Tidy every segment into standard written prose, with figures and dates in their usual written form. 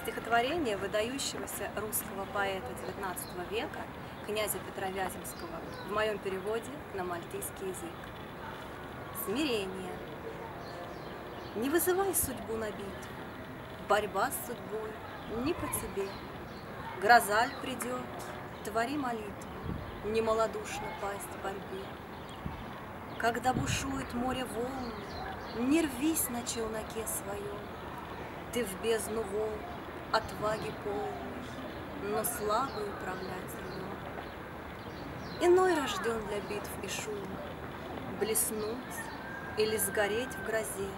Стихотворение выдающегося русского поэта XIX века князя Петра Вяземского в моем переводе на мальтийский язык. Смирение. Не вызывай судьбу на битву, борьба с судьбой не по тебе. Грозаль придет, твори молитву, не малодушно пасть в борьбе. Когда бушует море волн, не рвись на челноке своем. Ты в бездну волн отваги полный, но слабый управлять рулем. Иной рожден для битв и шума, блеснуть или сгореть в грозе.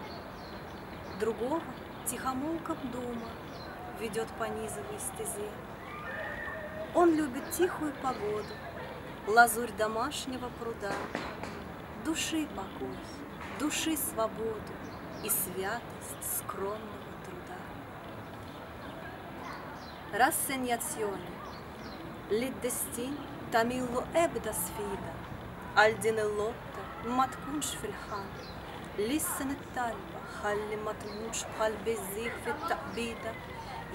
Другого тихомолком дома ведет по низовой стезе. Он любит тихую погоду, лазурь домашнего пруда, души покой, души свободу и святость скромного труда. Rassegnazione, il destino tamillo ebda sfida, al dinellotta ma tkunx fil-ħan, lissa nittalba ħalli ma tmutx bħal biżżieq fit-taqbida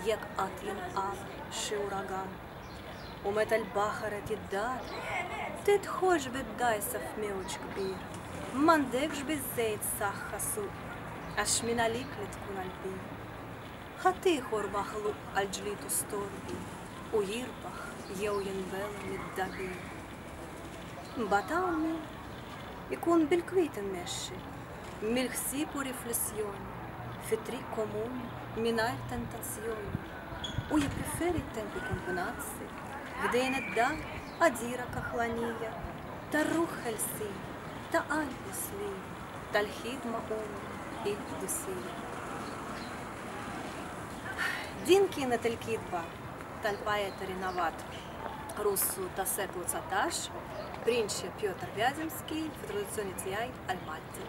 jekk qatt jinqab xi uragan. U meta l-baħar qed jiddar, tidħolx bid-dajsa f'mewġ kbir, m'għandekx biżżejjed saħħa suq għax min għalik li tkun qalbir. ħaddieħor maħluq għal ġliedu storbi u jirbaħ jew jinbela mid-dabir. Mbagħad hawn min ikun bil-kwiet immexxi, mill-ħsieb u riflessjoni fi triq komuni mingħajr tentazzjoni u jippreferi t-temp ikun b'nazzi f'dejn id-dar għadira kaħlanija tar-ruħ ħelsien ta' qalb slim tal-ħidma il-qdusija. Din kienet il-kitba tal-poeta rinovat Russu tas-seklu 19 Prinċ Pjotr Vjazemskij fit-traduzzjoni tiegħi għal Malti.